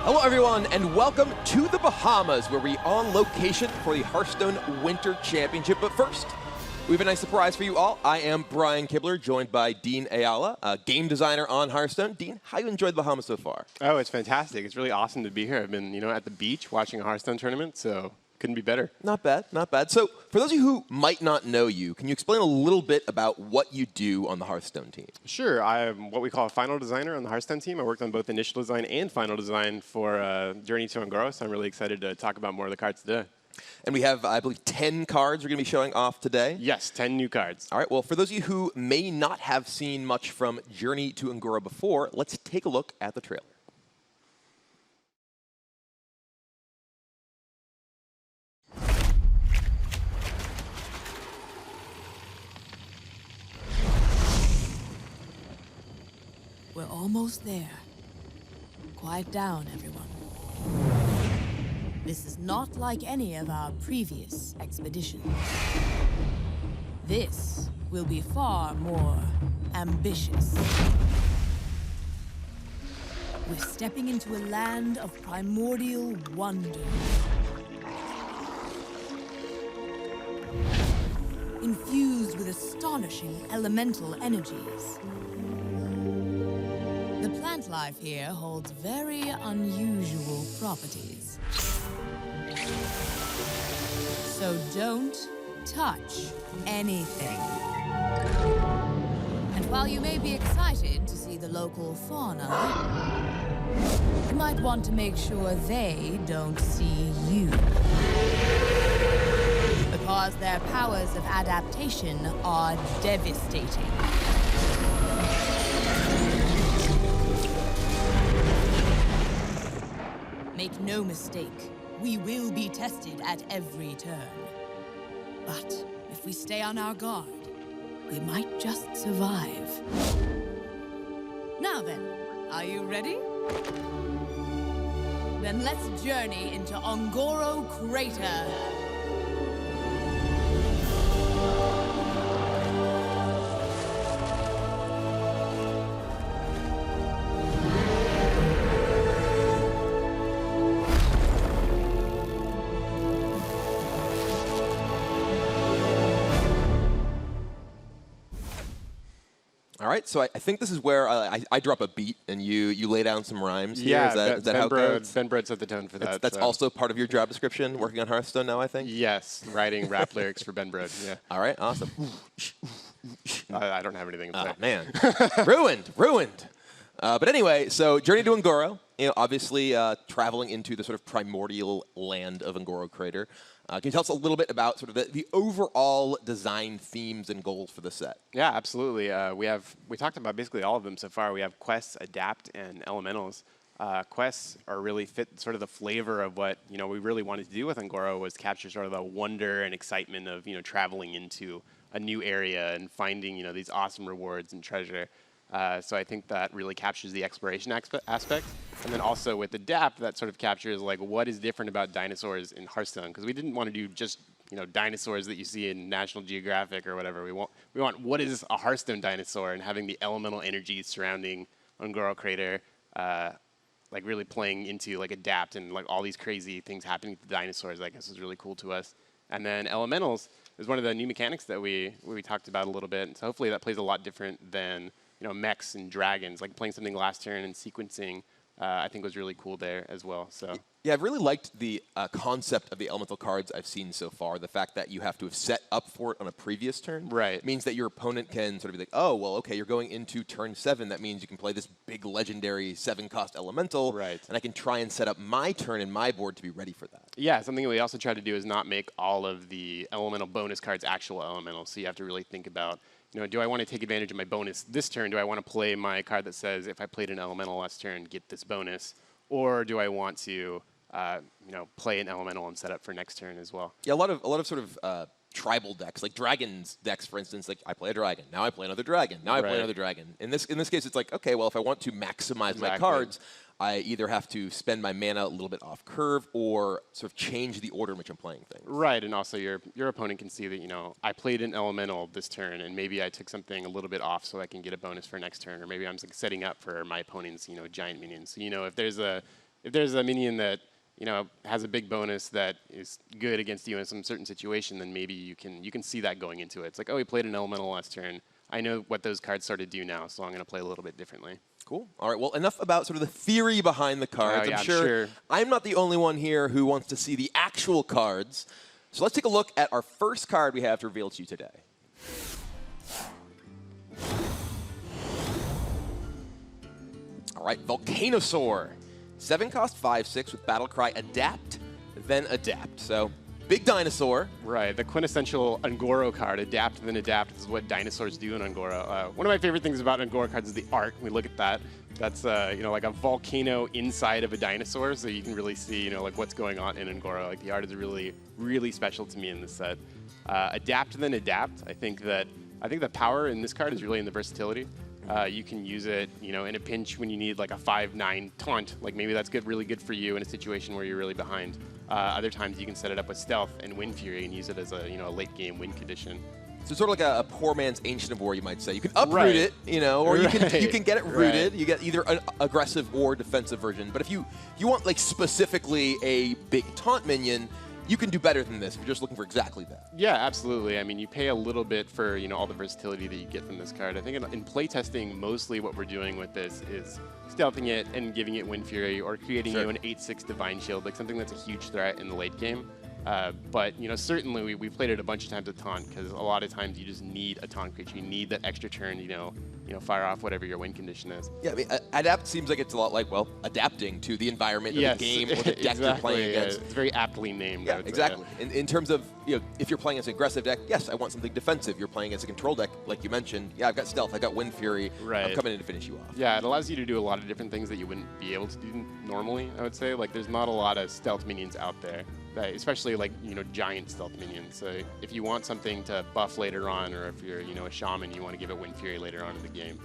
Hello, everyone, and welcome to the Bahamas, where we are on location for the Hearthstone Winter Championship. But first, we have a nice surprise for you all. I am Brian Kibler, joined by Dean Ayala, a game designer on Hearthstone. Dean, how you enjoyed the Bahamas so far? Oh, it's fantastic. It's really awesome to be here. I've been, at the beach watching a Hearthstone tournament, so couldn't be better. Not bad, not bad. So, for those of you who might not know you, can you explain a little bit about what you do on the Hearthstone team? Sure. I'm what we call a final designer on the Hearthstone team. I worked on both initial design and final design for Journey to Un'Goro, so I'm really excited to talk about more of the cards today. And we have, I believe, 10 cards we're going to be showing off today. Yes, 10 new cards. All right, well, for those of you who may not have seen much from Journey to Un'Goro before, let's take a look at the trailer. We're almost there. Quiet down, everyone. This is not like any of our previous expeditions. This will be far more ambitious. We're stepping into a land of primordial wonder. Infused with astonishing elemental energies. The plant life here holds very unusual properties. So don't touch anything. And while you may be excited to see the local fauna, you might want to make sure they don't see you. Because their powers of adaptation are devastating. Make no mistake, we will be tested at every turn. But if we stay on our guard, we might just survive. Now then, are you ready? Then let's journey into Un'Goro Crater. All right, so I think this is where I drop a beat and you lay down some rhymes here. Yeah, Is that how it goes? Ben Brode set the tone for that. That's so. also part of your job description, working on Hearthstone now, I think? Yes, writing rap lyrics for Ben Brode, yeah. All right, awesome. I don't have anything to say. Oh, man. Ruined. But anyway, so Journey to Un'Goro, obviously traveling into the sort of primordial land of Un'Goro Crater. Can you tell us a little bit about sort of the overall design themes and goals for the set? Yeah, absolutely. We talked about basically all of them so far. We have quests, adapt, and elementals. Quests are really fit sort of the flavor of what we really wanted to do with Un'Goro, was capture sort of the wonder and excitement of traveling into a new area and finding these awesome rewards and treasure. So I think that really captures the exploration aspect. And then also with Adapt, that sort of captures like what is different about dinosaurs in Hearthstone, because we didn't want to do just dinosaurs that you see in National Geographic or whatever. We want what is a Hearthstone dinosaur, and having the elemental energies surrounding Un'Goro Crater, like really playing into like Adapt and like all these crazy things happening to dinosaurs, I guess is really cool to us. And then elementals is one of the new mechanics that we talked about a little bit. And so hopefully that plays a lot different than mechs and dragons, like playing something last turn and sequencing, I think was really cool there as well. So yeah, I've really liked the concept of the elemental cards I've seen so far. The fact that you have to have set up for it on a previous turn means that your opponent can sort of be like, oh, well, okay, you're going into turn 7. That means you can play this big legendary 7-cost elemental, and I can try and set up my turn and my board to be ready for that. Yeah, something that we also try to do is not make all of the elemental bonus cards actual elementals. So you have to really think about, do I want to take advantage of my bonus this turn? Do I want to play my card that says if I played an elemental last turn, get this bonus? Or do I want to play an elemental and set up for next turn as well? Yeah, a lot of sort of tribal decks, like dragons decks, for instance. Like I play a dragon, now I play another dragon, now I play another dragon. In this case, it's like, okay, well, if I want to maximize my cards, I either have to spend my mana a little bit off curve or sort of change the order in which I'm playing things. Right, and also your opponent can see that, I played an elemental this turn, and maybe I took something a little bit off so I can get a bonus for next turn, or maybe I'm setting up for my opponent's, giant minions. So, if if there's a minion that has a big bonus that is good against you in some certain situation, then maybe you can see that going into it. It's like, oh, he played an elemental last turn. I know what those cards sort of do now, so I'm going to play a little bit differently. Cool. All right. Well, enough about sort of the theory behind the cards. Oh, yeah, I'm sure I'm not the only one here who wants to see the actual cards. So let's take a look at our first card we have to reveal to you today. All right, Volcanosaur. 7-cost, 5/6 with Battlecry, adapt, then adapt. So, big dinosaur. Right, the quintessential Ungoro card, adapt, then adapt. This is what dinosaurs do in Ungoro. One of my favorite things about Ungoro cards is the art. We look at that. That's like a volcano inside of a dinosaur, so you can really see like what's going on in Ungoro. Like the art is really, really special to me in this set. Adapt, then adapt. I think the power in this card is really in the versatility. You can use it, in a pinch when you need like a 5/9 taunt. Like maybe that's really good for you in a situation where you're really behind. Other times you can set it up with stealth and Wind Fury and use it as a late game win condition. So sort of like a poor man's Ancient of War, you might say. You can uproot it, or you can get it rooted. You get either an aggressive or defensive version. But if you want like specifically a big taunt minion, you can do better than this if you're just looking for exactly that. Yeah, absolutely. I mean, you pay a little bit for all the versatility that you get from this card. I think in playtesting, mostly what we're doing with this is stealthing it and giving it Wind Fury or creating an 8/6 Divine Shield, like something that's a huge threat in the late game. But certainly we played it a bunch of times with taunt because a lot of times you just need a taunt creature. You need that extra turn, fire off whatever your win condition is. Yeah, I mean, adapt seems like it's a lot like, adapting to the environment of the game or the deck you're playing against. It's very aptly named. Yeah, exactly. In terms of, if you're playing as an aggressive deck, yes, I want something defensive. You're playing as a control deck, like you mentioned. Yeah, I've got stealth, I've got Wind Fury. Right. I'm coming in to finish you off. Yeah, it allows you to do a lot of different things that you wouldn't be able to do normally, I would say. Like, there's not a lot of stealth minions out there. Especially like giant stealth minions. So if you want something to buff later on, or if you're a shaman, you want to give it Wind Fury later on in the game,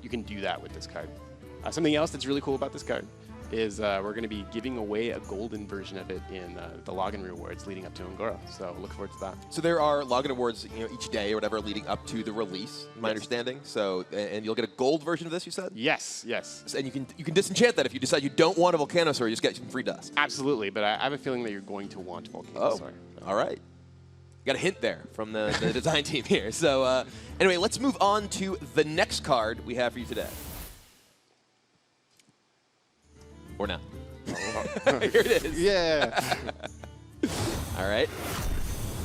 you can do that with this card. Something else that's really cool about this card is we're going to be giving away a golden version of it in the login rewards leading up to Ungoro. So look forward to that. So there are login awards, each day or whatever leading up to the release, my understanding. So and you'll get a gold version of this, you said? Yes. And you can disenchant that if you decide you don't want a Volcanosaur, you just get some free dust. Absolutely, but I have a feeling that you're going to want Volcanosaur. Oh, all right. Got a hint there from the design team here. So anyway, let's move on to the next card we have for you today. Or not. Here it is. Yeah. All right.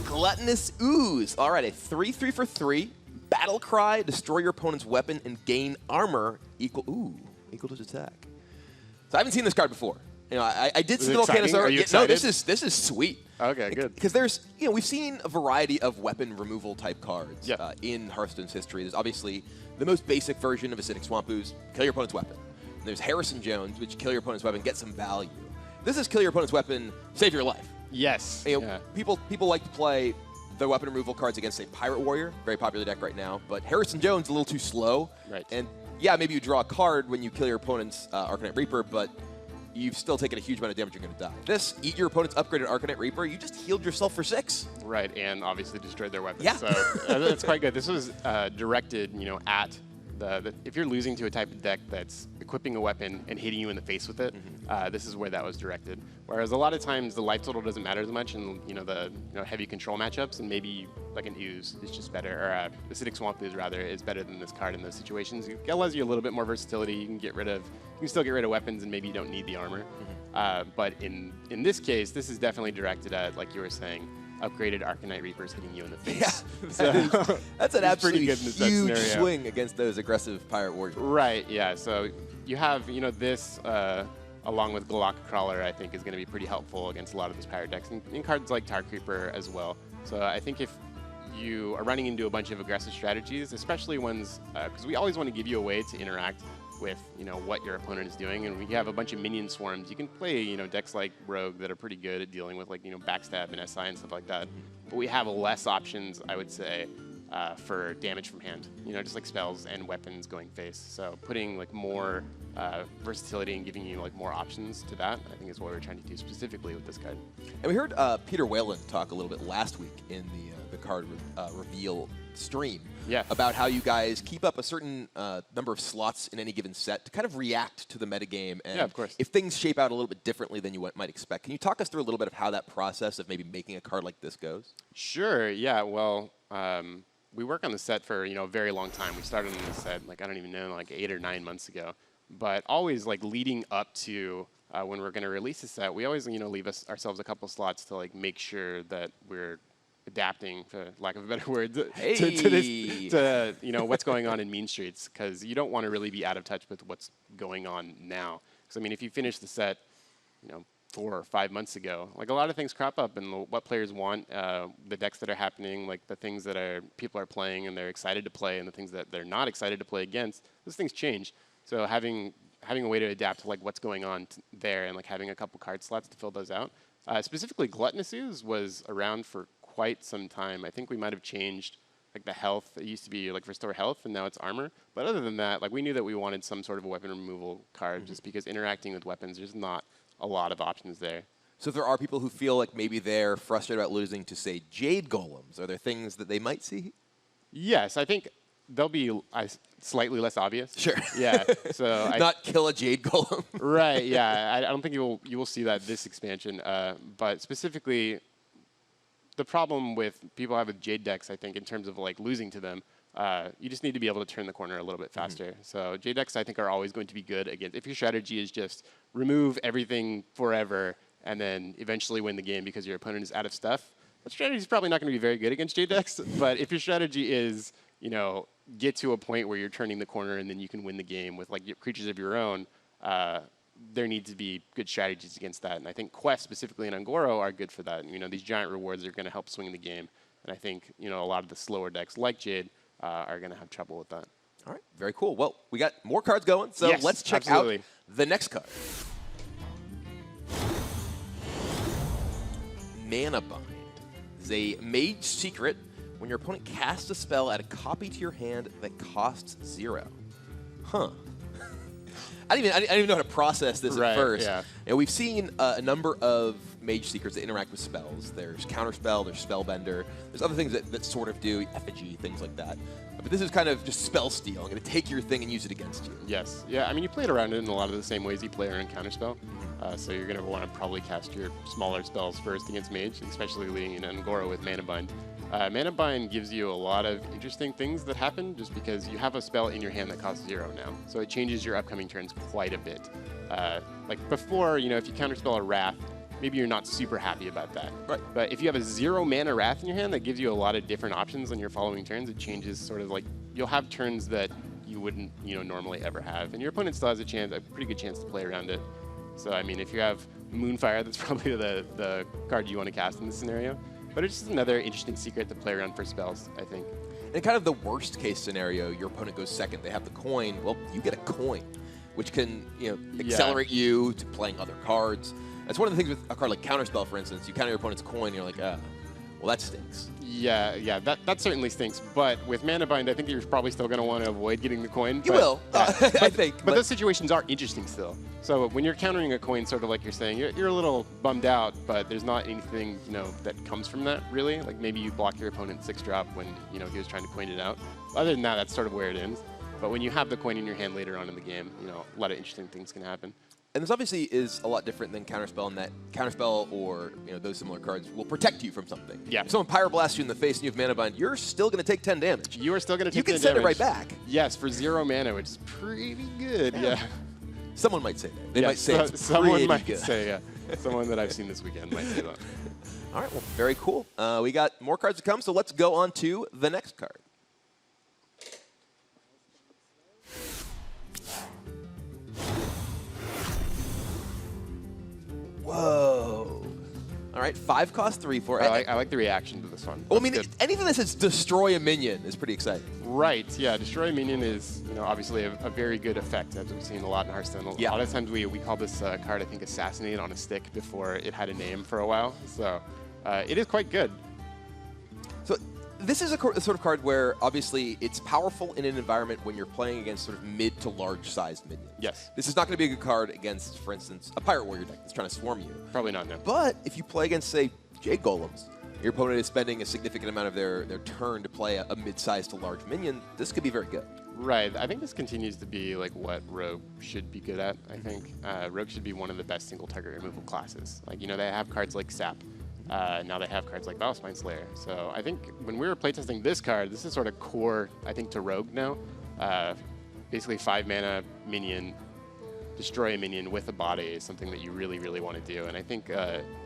Gluttonous Ooze. All right, a 3/3 for 3. Battlecry, destroy your opponent's weapon and gain armor equal to its attack. So I haven't seen this card before. I did see the Volcanosaur. Are you excited? No, this is sweet. Okay, good. Because there's, we've seen a variety of weapon removal type cards in Hearthstone's history. There's obviously the most basic version of Acidic Swamp Ooze, kill your opponent's weapon. And there's Harrison Jones, which kill your opponent's weapon, get some value. This is kill your opponent's weapon, save your life. Yes. People like to play the weapon removal cards against a Pirate Warrior, very popular deck right now, but Harrison Jones is a little too slow. Right. And yeah, maybe you draw a card when you kill your opponent's Arcanite Reaper, but you've still taken a huge amount of damage, you're going to die. This, eat your opponent's upgraded Arcanite Reaper, you just healed yourself for 6. Right, and obviously destroyed their weapons. Yeah. So that's quite good. This was directed, at if you're losing to a type of deck that's equipping a weapon and hitting you in the face with it, this is where that was directed. Whereas a lot of times the life total doesn't matter as much in the heavy control matchups, and maybe like an Ooze is just better, or Acidic Swamp Ooze rather is better than this card in those situations. It allows you a little bit more versatility. You can still get rid of weapons, and maybe you don't need the armor. But in this case, this is definitely directed at, like you were saying, upgraded Arcanite Reapers hitting you in the face. Yeah, that's an absolutely huge swing against those aggressive Pirate Warriors. Right, yeah. So you have, this along with Galak Crawler, I think is going to be pretty helpful against a lot of those Pirate decks, and cards like Tar Creeper as well. So I think if you are running into a bunch of aggressive strategies, especially ones, because we always want to give you a way to interact with what your opponent is doing, and we have a bunch of minion swarms. You can play decks like Rogue that are pretty good at dealing with backstab and SI and stuff like that. But we have less options, I would say, for damage from hand. Just like spells and weapons going face. So putting more versatility and giving you more options to that, I think is what we're trying to do specifically with this card. And we heard Peter Whalen talk a little bit last week in the card reveal stream Yeah. about how you guys keep up a certain number of slots in any given set to kind of react to the metagame. And Yeah, of course. if things shape out a little bit differently than you might expect, can you talk us through a little bit of how that process of maybe making a card like this goes? Sure. Yeah. Well, we work on the set for a very long time. We started on the set like I don't even know, like 8 or 9 months ago. But always like leading up to when we're going to release a set, we always leave ourselves a couple slots to like make sure that we're adapting, for lack of a better word, to what's going on in Mean Streets, because you don't want to really be out of touch with what's going on now. Because I mean, if you finish the set, 4 or 5 months ago, like a lot of things crop up, and what players want, the decks that are happening, like the things that people are playing and they're excited to play, and the things that they're not excited to play against, those things change. So having a way to adapt to like what's going on there, and like having a couple card slots to fill those out. Specifically, Gluttonous Ooze was around for quite some time. I think we might have changed like the health. It used to be like restore health, and now it's armor. But other than that, like we knew that we wanted some sort of a weapon removal card, just because interacting with weapons, there's not a lot of options there. So if there are people who feel like maybe they're frustrated about losing to, say, Jade Golems, are there things that they might see? Yes, I think they'll be slightly less obvious. Sure. Yeah. So not kill a Jade Golem. Right. Yeah. I don't think you will see that this expansion. But specifically, the problem with people have with Jade decks, I think, in terms of like losing to them, you just need to be able to turn the corner a little bit faster. So Jade decks, I think, are always going to be good against. If your strategy is just remove everything forever and then eventually win the game because your opponent is out of stuff, that strategy is probably not going to be very good against Jade decks. But if your strategy is, get to a point where you're turning the corner and then you can win the game with like creatures of your own, there need to be good strategies against that. And I think quests, specifically in Un'Goro, are good for that. And, these giant rewards are going to help swing the game. And I think, a lot of the slower decks like Jade are going to have trouble with that. All right, very cool. Well, we got more cards going, so yes, let's check absolutely. out the next card. Mana Bind is a mage secret. When your opponent casts a spell, add a copy to your hand that costs 0. Huh. I didn't even know how to process this at first. Yeah. And we've seen a number of mage secrets that interact with spells. There's Counterspell, there's Spellbender, there's other things that sort of do effigy, things like that. But this is kind of just spell steal. I'm going to take your thing and use it against you. Yes. Yeah, I mean, you play it around in a lot of the same ways you play around Counterspell. So you're going to want to probably cast your smaller spells first against Mage, especially leading in Un'Goro with Mana Bind. Mana Bind gives you a lot of interesting things that happen just because you have a spell in your hand that costs 0 now. So it changes your upcoming turns quite a bit. Like before, if you Counterspell a Wrath, maybe you're not super happy about that. Right. But if you have a 0 mana Wrath in your hand, that gives you a lot of different options on your following turns. It changes sort of like, you'll have turns that you wouldn't, normally ever have. And your opponent still has a pretty good chance to play around it. So, I mean, if you have Moonfire, that's probably the card you want to cast in this scenario. But it's just another interesting secret to play around for spells, I think. In kind of the worst case scenario, your opponent goes second, they have the coin, well, you get a coin, which can, accelerate you to playing other cards. That's one of the things with a card like Counterspell, for instance. You counter your opponent's coin, you're like, well, that stinks. Yeah, that certainly stinks. But with Mana Bind, I think you're probably still going to want to avoid getting the coin. You will, I think. But those situations are interesting still. So when you're countering a coin, sort of like you're saying, you're a little bummed out, but there's not anything, that comes from that, really. Like maybe you block your opponent's 6-drop when, he was trying to coin it out. Other than that, that's sort of where it ends. But when you have the coin in your hand later on in the game, a lot of interesting things can happen. And this obviously is a lot different than Counterspell in that Counterspell or those similar cards will protect you from something. Yeah. If someone Pyroblasts you in the face and you have Mana Bind, you're still going to take 10 damage. You are still going to take 10 damage. You can send it right back. Yes, for 0 mana, which is pretty good. Yeah. Someone might say that. They might say it's someone pretty might good. say, yeah. Someone that I've seen this weekend might say that. All right, well, very cool. We got more cards to come, so let's go on to the next card. Whoa. All right, 5 cost 3 for it. I like the reaction to this one. Well, I mean, anything that says destroy a minion is pretty exciting. Right, yeah. Destroy a minion is, obviously a very good effect, as we've seen a lot in Hearthstone. Yeah. A lot of times we call this card, I think, Assassinate on a Stick before it had a name for a while. So it is quite good. So this is a sort of card where, obviously, it's powerful in an environment when you're playing against sort of mid to large-sized minions. Yes. This is not going to be a good card against, for instance, a Pirate Warrior deck that's trying to swarm you. Probably not, no. But if you play against, say, Jade Golems, your opponent is spending a significant amount of their turn to play a mid-sized to large minion, this could be very good. Right. I think this continues to be like what Rogue should be good at. I think Rogue should be one of the best single target removal classes. Like, you know, they have cards like Sap. Now they have cards like Battlespine Slayer. So I think when we were playtesting this card, this is sort of core, I think, to Rogue now. Basically 5 mana minion, destroy a minion with a body is something that you really, really want to do. And I think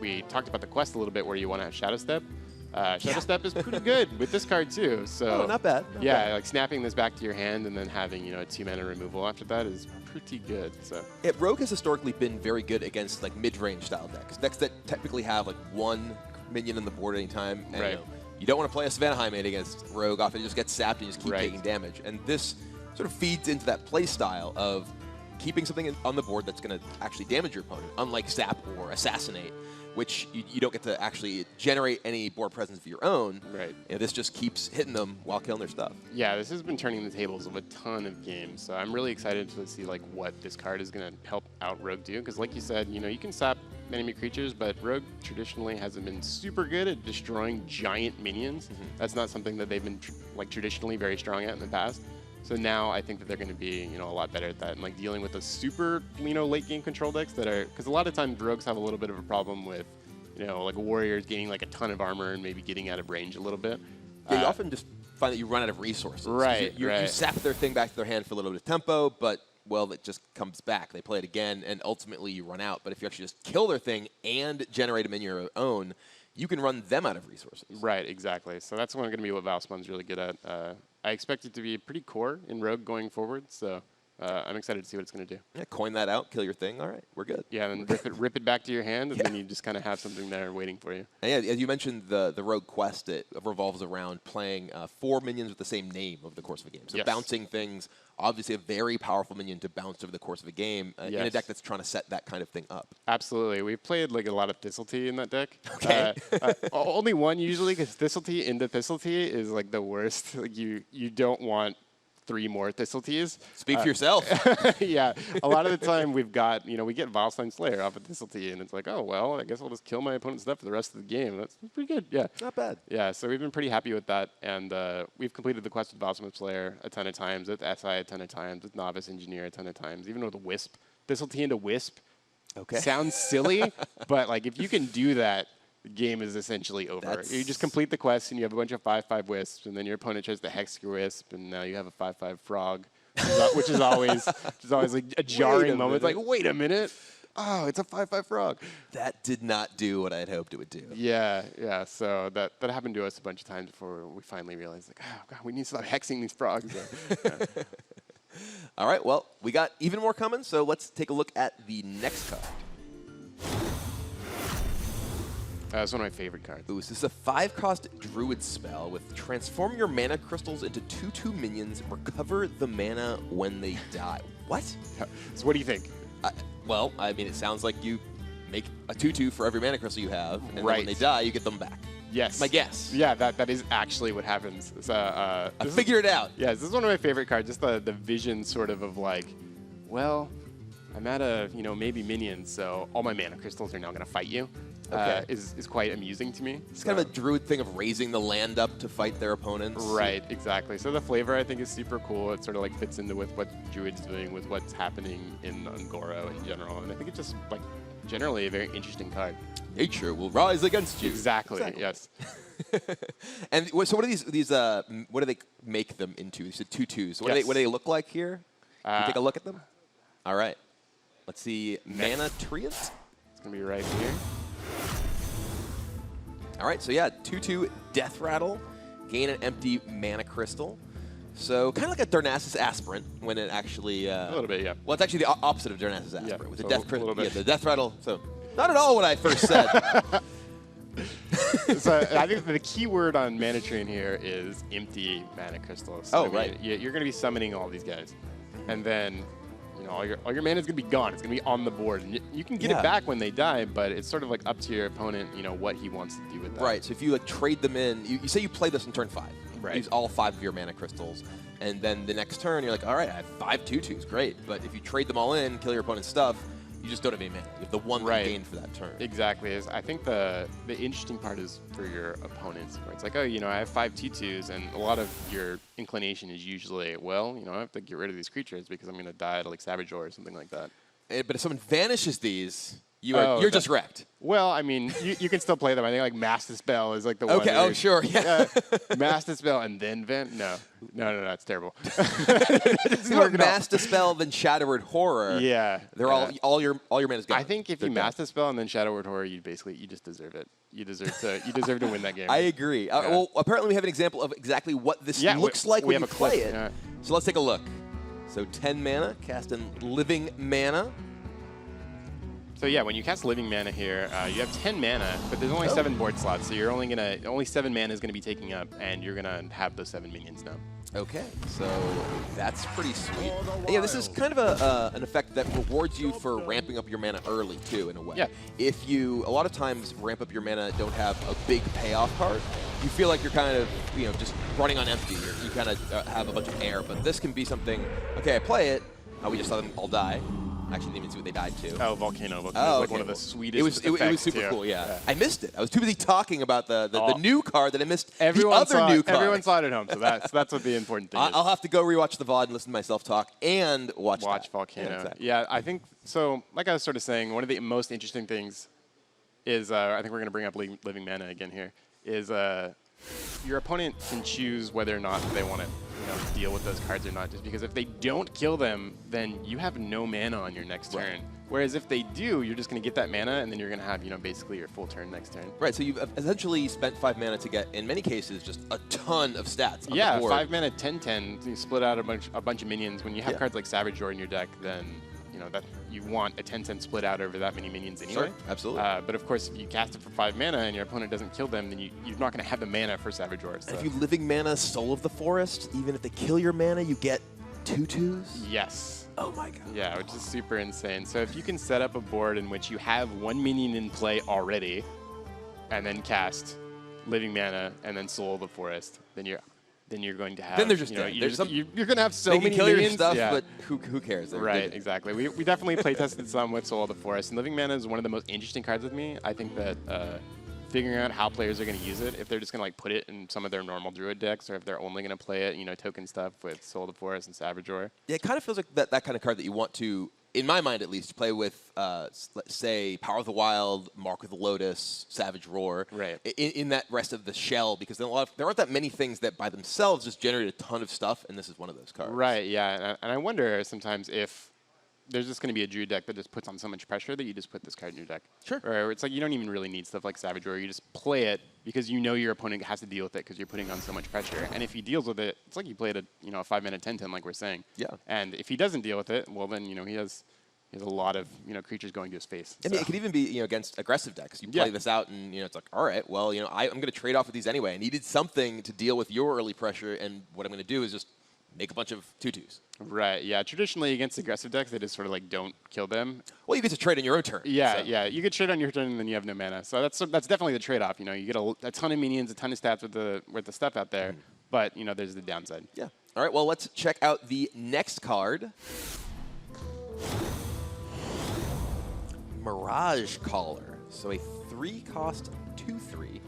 we talked about the quest a little bit where you want to have Shadow Step. Shadow Step is pretty good with this card too. So not bad. Not bad. Like snapping this back to your hand and then having, you know, a 2 mana removal after that is pretty good. So yeah, Rogue has historically been very good against like mid-range style decks that typically have like 1 minion on the board at any time. And, right. You don't want to play a Savannah Highmane against Rogue. Often it just gets sapped and you just keep taking damage. And this sort of feeds into that play style of keeping something on the board that's going to actually damage your opponent, unlike Sap or Assassinate, which you don't get to actually generate any board presence of your own. Right. You know, this just keeps hitting them while killing their stuff. Yeah, this has been turning the tables of a ton of games, so I'm really excited to see like what this card is going to help out Rogue do, because like you said, you know, you can sap enemy creatures, but Rogue traditionally hasn't been super good at destroying giant minions. That's not something that they've been traditionally very strong at in the past. So now I think that they're going to be, you know, a lot better at that, and like dealing with the super, you know, late game control decks that are, because a lot of times Rogues have a little bit of a problem with, you know, like warriors gaining like a ton of armor and maybe getting out of range a little bit. Yeah, you often just find that you run out of resources. Right, you sap their thing back to their hand for a little bit of tempo, but, well, it just comes back. They play it again, and ultimately you run out. But if you actually just kill their thing and generate them in your own, you can run them out of resources. Right, exactly. So that's going to be what Valspawn's really good at. I expect it to be pretty core in Rogue going forward, so I'm excited to see what it's going to do. Yeah, coin that out, kill your thing. All right, we're good. Yeah, and then rip it back to your hand, and then you just kind of have something there waiting for you. And yeah, as you mentioned, the Rogue quest, it revolves around playing 4 minions with the same name over the course of a game. So bouncing things, obviously a very powerful minion to bounce over the course of a game in a deck that's trying to set that kind of thing up. Absolutely. We've played like a lot of Thistletea in that deck. Okay. Only one usually, because Thistletea into Thistletea is like the worst. Like you don't want 3 more Thistleteas. Speak for yourself. Yeah, a lot of the time we get Valspawn Slayer off of Thistletea, and it's like, oh, well, I guess I'll just kill my opponent's stuff for the rest of the game. That's pretty good, yeah. Not bad. Yeah, so we've been pretty happy with that, and we've completed the quest with Valspawn Slayer a ton of times, with SI a ton of times, with Novice Engineer a ton of times, even with Wisp. Thistletea into Wisp sounds silly, but like if you can do that, the game is essentially over. You just complete the quest, and you have a bunch of 5/5 wisps, and then your opponent tries to hex your wisp, and now you have a 5/5 frog, which is always like a jarring moment. It's like, wait a minute, oh, it's a 5/5 frog. That did not do what I had hoped it would do. Yeah. So that happened to us a bunch of times before we finally realized, like, oh god, we need to stop hexing these frogs. All right, well, we got even more coming, so let's take a look at the next card. It's one of my favorite cards. Ooh, so this is a 5-cost Druid spell with transform your mana crystals into 2/2 minions, recover the mana when they die. What? So what do you think? Well, I mean, it sounds like you make a 2/2 for every mana crystal you have, and then when they die, you get them back. Yes. My guess. Yeah, that is actually what happens. I figured it out. Yeah, this is one of my favorite cards. Just the vision sort of like, well, I'm at a, maybe minions, so all my mana crystals are now going to fight you. Is quite amusing to me. It's kind of a Druid thing of raising the land up to fight their opponents. Right, exactly. So the flavor, I think, is super cool. It sort of like fits into with what Druid's doing, with what's happening in Ungoro in general. And I think it's just like generally a very interesting card. Nature will rise against you. Exactly. Yes. And so what are these? What do they make them into? These are 2/2s. What do they look like here? Can you take a look at them? All right. Let's see. Mana Treant. It's gonna be right here. All right, so yeah, 2/2 Death Rattle, gain an empty mana crystal. So kind of like a Darnassus Aspirant when it actually... a little bit, yeah. Well, it's actually the opposite of Darnassus Aspirant. Yeah, with so the Death Rattle. So not at all what I first said. So I think the key word on Mana Train here is empty mana crystals. So, right. You're going to be summoning all these guys, and then all your mana is going to be gone. It's going to be on the board, and you can get it back when they die, but it's sort of like up to your opponent, what he wants to do with that. Right. So if you trade them in, you say you play this in turn 5. Right. Use all 5 of your mana crystals, and then the next turn you're like, all right, I have 5 2/2s, great. But if you trade them all in, kill your opponent's stuff, You just don't have any mana. You have the one that you gain for that turn. Exactly. I think the interesting part is for your opponents, where it's like, oh, I have 5 2/2s, and a lot of your inclination is usually, well, I have to get rid of these creatures because I'm going to die to like Savage Roar or something like that. But if someone vanishes these, you're just wrecked. Well, I mean, you can still play them. I think like Mass Dispel is like the one. Okay. Oh, sure. Yeah. Mass Dispel and then No, that's terrible. Mass Dispel, then Shadow Word Horror. Yeah. They're all your mana's gone. I think if you Mass Dispel and then Shadow Word Horror, you just deserve it. You deserve to win that game. I agree. Well, apparently we have an example of exactly what this looks like when you play it. Yeah. So let's take a look. So 10 mana, cast in Living Mana. So yeah, when you cast Living Mana here, you have 10 mana, but there's only 7 board slots, so you're only 7 mana is gonna be taking up, and you're gonna have those 7 minions now. Okay, so that's pretty sweet. And yeah, this is kind of an effect that rewards you for ramping up your mana early too, in a way. Yeah. If you a lot of times ramp up your mana, don't have a big payoff card, you feel like you're kind of just running on empty. You kind of have a bunch of air, but this can be something. Okay, I play it. We just saw them all die. Actually, didn't even see what they died to. Oh, Volcano. Volcano was like one of the sweetest It was super cool, yeah. I missed it. I was too busy talking about the new card that I missed the other new card. Everyone saw it at home, so that's what the important thing is. I'll have to go rewatch the VOD and listen to myself talk and watch Volcano. Yeah, exactly. Yeah, I think, so like I was sort of saying, one of the most interesting things is, I think we're going to bring up Living Mana again here, is your opponent can choose whether or not they want to deal with those cards or not, just because if they don't kill them, then you have no mana on your next turn. Whereas if they do, you're just going to get that mana, and then you're going to have, basically your full turn next turn. Right, so you've essentially spent 5 mana to get, in many cases, just a ton of stats on the board. 5 mana, 10/10, you split out a bunch of minions. When you have cards like Savage Roar in your deck, then that you want a 10-cent split out over that many minions anyway. Sure, absolutely. But of course, if you cast it for 5 mana and your opponent doesn't kill them, then you're not going to have the mana for Savage Roar. So. And if you Living Mana Soul of the Forest, even if they kill your mana, you get 2/2s? Yes. Oh my god. Yeah, which is super insane. So if you can set up a board in which you have 1 minion in play already, and then cast Living Mana and then Soul of the Forest, then you're going to have. Then they're just you're going to have so many kill minions. Your stuff, but who cares? Right, exactly. We definitely play tested some with Soul of the Forest, and Living Mana is one of the most interesting cards with me. I think that figuring out how players are going to use it, if they're just going to like put it in some of their normal Druid decks, or if they're only going to play it, token stuff with Soul of the Forest and Savage Roar. Yeah, it kind of feels like that kind of card that you want to, in my mind at least, play with, let's say, Power of the Wild, Mark of the Lotus, Savage Roar, right? In that rest of the shell, because there aren't that many things that by themselves just generate a ton of stuff, and this is one of those cards. Right, yeah, and I wonder sometimes if there's just going to be a Druid deck that just puts on so much pressure that you just put this card in your deck. Sure. Or it's like you don't even really need stuff like Savage Roar. You just play it because your opponent has to deal with it because you're putting on so much pressure. And if he deals with it, it's like you played a 5 mana 10/10 like we're saying. Yeah. And if he doesn't deal with it, well then he has a lot of creatures going to his face. I mean, it could even be against aggressive decks. You play this out, and it's like, all right, well, I'm going to trade off with these anyway. I needed something to deal with your early pressure, and what I'm going to do is just make a bunch of 2/2s. Right, yeah. Traditionally, against aggressive decks, they just sort of like don't kill them. Well, you get to trade on your own turn. Yeah, yeah. You get trade on your turn, and then you have no mana. So that's definitely the trade-off. You get a ton of minions, a ton of stats with the stuff out there, but there's the downside. Yeah. All right. Well, let's check out the next card. Mirage Caller. So a 3-cost 2/3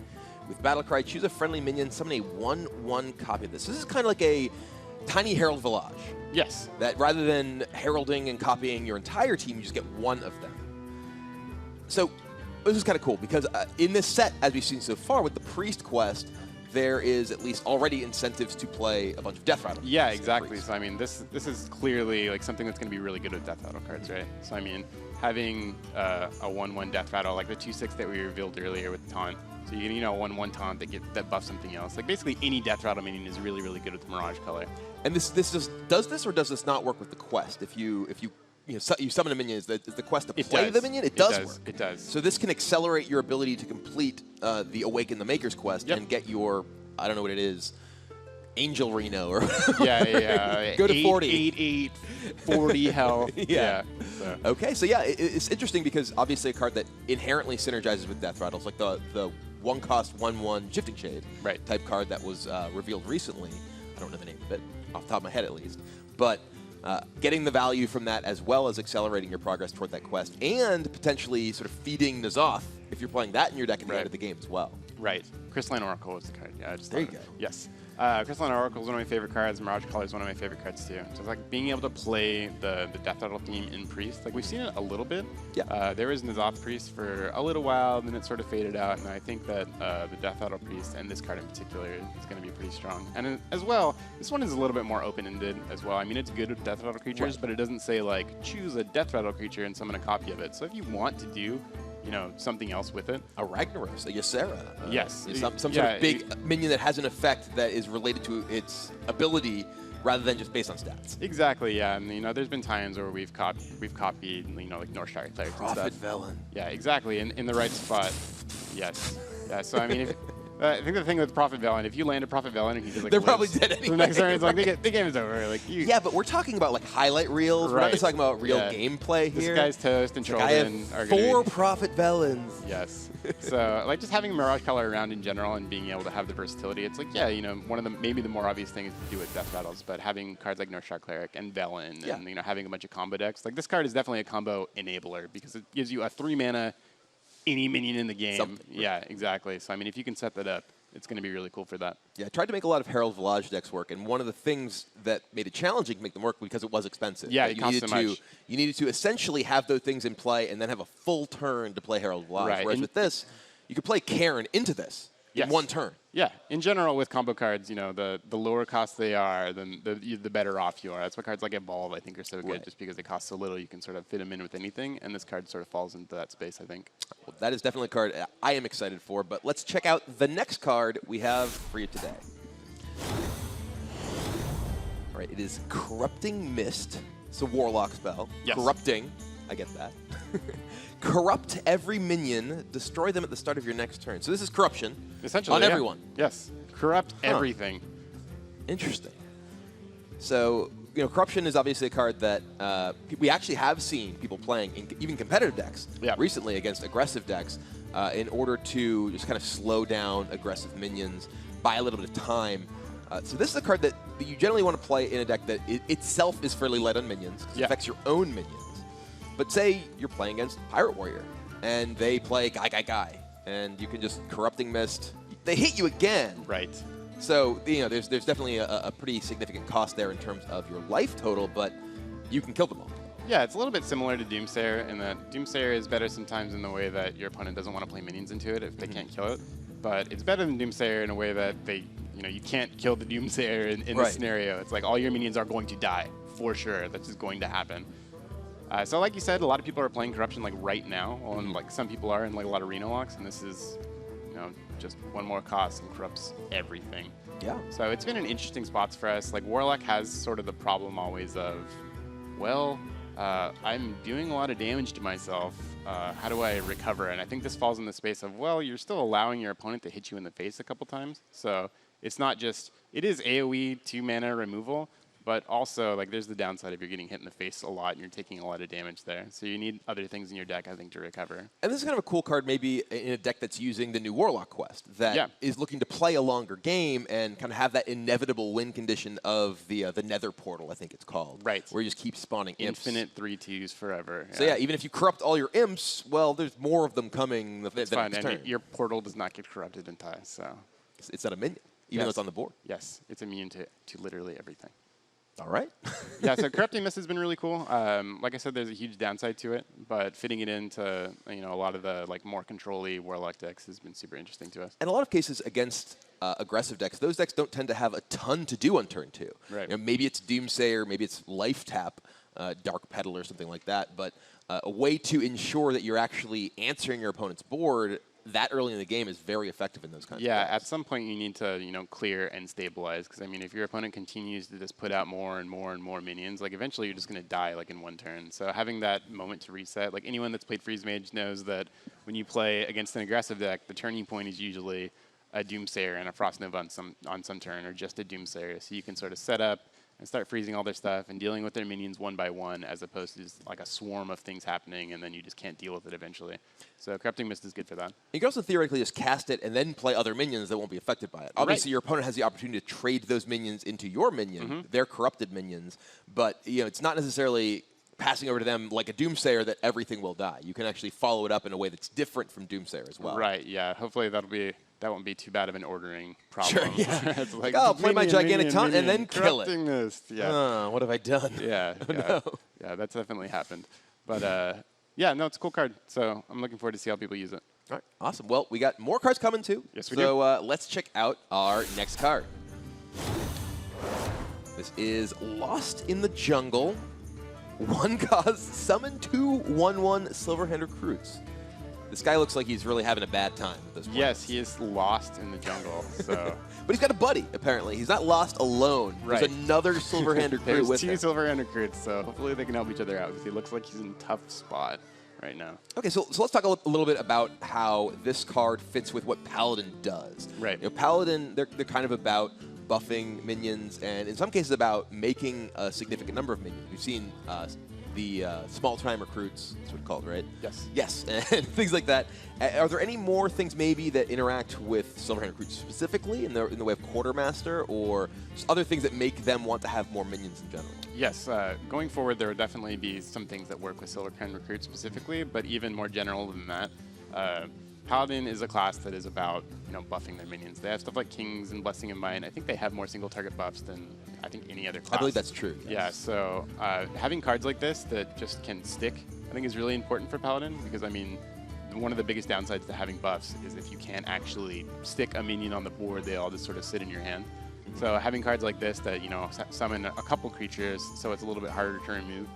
with Battlecry. Choose a friendly minion. Summon a 1/1 copy of this. This is kind of like a tiny Herald Village. Yes. That rather than heralding and copying your entire team, you just get one of them. So this is kind of cool because in this set, as we've seen so far with the Priest quest, there is at least already incentives to play a bunch of Death Rattle. Yeah, exactly. So I mean, this is clearly like something that's going to be really good with Death Rattle cards, right? So I mean, having a 1/1 Death Rattle like the 2/6 that we revealed earlier with Taunt. So you can, a 1/1 Taunt that buffs something else. Like basically any Death Rattle minion is really, really good with Mirage Color. And does this or does this not work with the quest? If you summon a minion, is the quest to play the minion? It does work. It does. So this can accelerate your ability to complete the Awaken the Maker's quest and get your, I don't know what it is, Angel Reno or yeah. Go to 40. 8, 40 health. Yeah. So. Okay, so yeah, it's interesting because obviously a card that inherently synergizes with Death Rattles, like the 1-cost 1/1 Shifting Shade type card that was revealed recently. I don't know the name of it off the top of my head at least, but getting the value from that as well as accelerating your progress toward that quest and potentially sort of feeding N'Zoth if you're playing that in your deck at the end of the game as well. Right. Crystalline Oracle was the card. Yeah, I just there you go. Yes. Crystalline Oracle is one of my favorite cards. Mirage Color is one of my favorite cards too. So it's like being able to play the Death Rattle theme in Priest. Like we've seen it a little bit. Yeah. There was N'Zoth Priest for a little while, then it sort of faded out. And I think that the Death Rattle Priest and this card in particular is going to be pretty strong. And as well, this one is a little bit more open-ended as well. I mean, it's good with Death Rattle creatures, but it doesn't say like choose a Death Rattle creature and summon a copy of it. So if you want to do something else with it. A Ragnaros, a Ysera. Yes. Some sort of big minion that has an effect that is related to its ability rather than just based on stats. Exactly, yeah. And, there's been times where we've copied, like Northshire Clerics and stuff. Prophet Velen. Yeah, exactly, in the right spot. Yes. Yeah, so, I mean, I think the thing with Prophet Velen, if you land a Prophet Velen and he just like they're probably dead anyway. The next turn, it's like the game is over. Like yeah, but we're talking about like highlight reels. We're not just talking about real gameplay here. This guy's toast and Trollden are four Prophet Velens. Yes. So like just having Mirage Color around in general and being able to have the versatility, it's like one of the maybe the more obvious things to do with Death Rattles, but having cards like Northshire Cleric and Velen and having a bunch of combo decks, like this card is definitely a combo enabler because it gives you a 3-mana any minion in the game. Yeah, exactly. So I mean, if you can set that up, it's going to be really cool for that. Yeah, I tried to make a lot of Herald Village decks work, and one of the things that made it challenging to make them work because it was expensive. Yeah, it cost so much. You needed to essentially have those things in play and then have a full turn to play Herald Village. Right. Whereas with this, you could play Cairn into this in one turn. Yeah, in general with combo cards, the lower cost they are, then the better off you are. That's why cards like Evolve, I think, are so good, just because they cost so little, you can sort of fit them in with anything, and this card sort of falls into that space, I think. Well, that is definitely a card I am excited for, but let's check out the next card we have for you today. All right, it is Corrupting Mist. It's a Warlock spell. Yes. Corrupting, I get that. Corrupt every minion, destroy them at the start of your next turn. So this is corruption essentially on everyone. Yes, corrupt everything. Interesting. So, corruption is obviously a card that we actually have seen people playing in even competitive decks recently against aggressive decks in order to just kind of slow down aggressive minions, buy a little bit of time. So this is a card that you generally want to play in a deck that itself is fairly light on minions because it affects your own minions. But say you're playing against Pirate Warrior, and they play Guy, and you can just Corrupting Mist. They hit you again. Right. So, there's definitely a pretty significant cost there in terms of your life total, but you can kill them all. Yeah, it's a little bit similar to Doomsayer in that Doomsayer is better sometimes in the way that your opponent doesn't want to play minions into it if they can't kill it. But it's better than Doomsayer in a way that you can't kill the Doomsayer in this scenario. It's like all your minions are going to die, for sure. That's just going to happen. So like you said, a lot of people are playing Corruption like right now, and like some people are in like a lot of Reno locks, and this is, just one more cost and corrupts everything. Yeah. So it's been an interesting spot for us. Like Warlock has sort of the problem always of, well, I'm doing a lot of damage to myself. How do I recover? And I think this falls in the space of, well, you're still allowing your opponent to hit you in the face a couple times. So it's not just, it is AoE 2-mana removal, but also, like, there's the downside of you're getting hit in the face a lot and you're taking a lot of damage there. So you need other things in your deck, I think, to recover. And this is kind of a cool card maybe in a deck that's using the new Warlock quest that is looking to play a longer game and kind of have that inevitable win condition of the Nether Portal, I think it's called. Right. Where you just keep spawning imps. Infinite 3/2s forever. So yeah, even if you corrupt all your imps, well, there's more of them coming the next turn. And your portal does not get corrupted in time, so. It's not a minion, even though it's on the board. Yes, it's immune to literally everything. All right. Yeah, so Corrupting Mist has been really cool. Like I said, there's a huge downside to it, but fitting it into a lot of the more control-y Warlock decks has been super interesting to us. In a lot of cases against aggressive decks, those decks don't tend to have a ton to do on turn 2. Right. Maybe it's Doomsayer, maybe it's Life Tap, Dark Peddle or something like that, but a way to ensure that you're actually answering your opponent's board that early in the game is very effective in those kinds of decks. Yeah, at some point you need to, clear and stabilize, because, I mean, if your opponent continues to just put out more and more and more minions, like, eventually you're just going to die, like, in one turn. So having that moment to reset, like, anyone that's played Freeze Mage knows that when you play against an aggressive deck, the turning point is usually a Doomsayer and a Frost Nova on some turn, or just a Doomsayer. So you can sort of set up and start freezing all their stuff and dealing with their minions one by one, as opposed to just like a swarm of things happening, and then you just can't deal with it eventually. So Corrupting Mist is good for that. You can also theoretically just cast it and then play other minions that won't be affected by it. Obviously, your opponent has the opportunity to trade those minions into your minion, their corrupted minions, but it's not necessarily passing over to them like a Doomsayer that everything will die. You can actually follow it up in a way that's different from Doomsayer as well. Right, yeah. Hopefully that won't be too bad of an ordering problem. Sure, yeah. It's like, I'll play my gigantic taunt and then kill it. Corrupting Mist, yeah. What have I done? Yeah, yeah, that's definitely happened. But yeah, no, it's a cool card. So I'm looking forward to see how people use it. All right, awesome. Well, we got more cards coming too. Yes, we do. So let's check out our next card. This is Lost in the Jungle. 1 cost, summon 2 1/1 Silverhand Recruits. This guy looks like he's really having a bad time with this. Yes, he is lost in the jungle. So, but he's got a buddy. Apparently, he's not lost alone. Right. There's another Silverhand Recruit with him. There's 2 Silverhand Recruits, so hopefully they can help each other out because he looks like he's in a tough spot right now. Okay, so let's talk a little bit about how this card fits with what Paladin does. Right. Paladin, they're kind of about buffing minions, and in some cases about making a significant number of minions. We've seen the small-time recruits, that's what it's called, right? Yes. Yes, and things like that. Are there any more things maybe that interact with Silverhand recruits specifically in the way of Quartermaster, or just other things that make them want to have more minions in general? Yes, going forward there will definitely be some things that work with Silverhand recruits specifically, but even more general than that. Paladin is a class that is about buffing their minions. They have stuff like Kings and Blessing in Mind. I think they have more single target buffs than I think any other class. I believe that's true. Yes. Yeah, so having cards like this that just can stick, I think is really important for Paladin, because I mean, one of the biggest downsides to having buffs is if you can't actually stick a minion on the board, they all just sort of sit in your hand. So having cards like this that summon a couple creatures, so it's a little bit harder to remove.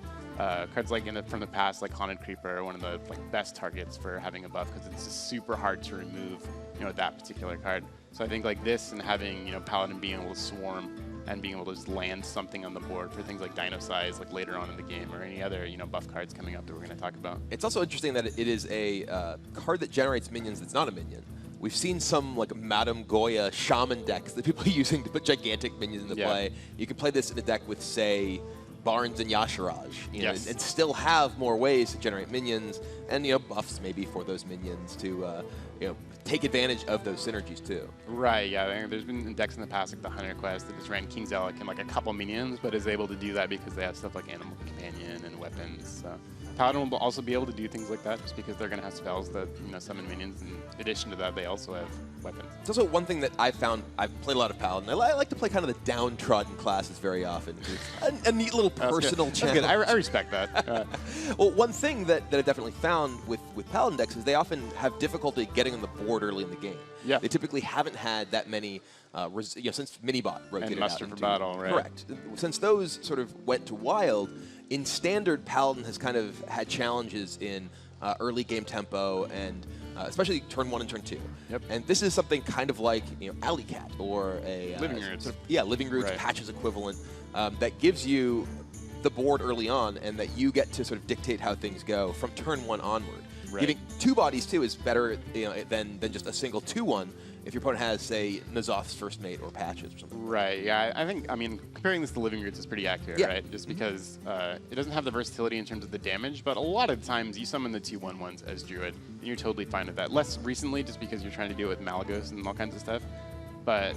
Cards like from the past, like Haunted Creeper, are one of the best targets for having a buff because it's just super hard to remove that particular card. So I think like this and having Paladin being able to swarm and being able to just land something on the board for things like Dino Size, like later on in the game, or any other buff cards coming up that we're going to talk about. It's also interesting that it is a card that generates minions that's not a minion. We've seen some like Madame Goya shaman decks that people are using to put gigantic minions into play. You can play this in a deck with, say, Barnes and Yasharaj, and still have more ways to generate minions and buffs maybe for those minions to take advantage of those synergies too. Right. Yeah. There's been decks in the past like the Hunter Quest that just ran King's Elk and like a couple minions, but is able to do that because they have stuff like Animal Companion and weapons. So Paladin will also be able to do things like that just because they're going to have spells that summon minions. In addition to that, they also have weapons. It's also one thing that I've found. I've played a lot of Paladin. I like to play kind of the downtrodden classes very often. A neat little personal challenge. That's good. I respect that. Well, one thing that I definitely found with Paladin decks is they often have difficulty getting on the board early in the game. Yeah. They typically haven't had that many, since Minibot rotated and Muster out for Battle, right? Correct. Since those sort of went to Wild, in Standard, Paladin has kind of had challenges in early game tempo and especially turn 1 and turn 2. Yep. And this is something kind of like Alley Cat or a Living Roots. Living Roots Right. Patches equivalent that gives you the board early on, and that you get to sort of dictate how things go from turn 1 onward. Right. Giving 2 bodies too is better than just a single 2/1 if your opponent has, say, N'Zoth's First Mate or Patches or something. Right, yeah, I think, comparing this to Living Roots is pretty accurate, Yeah. right? Just because it doesn't have the versatility in terms of the damage, but a lot of times you summon the 2/1/1s as Druid, and you're totally fine with that. Less recently, just because you're trying to do it with Malagos and all kinds of stuff. But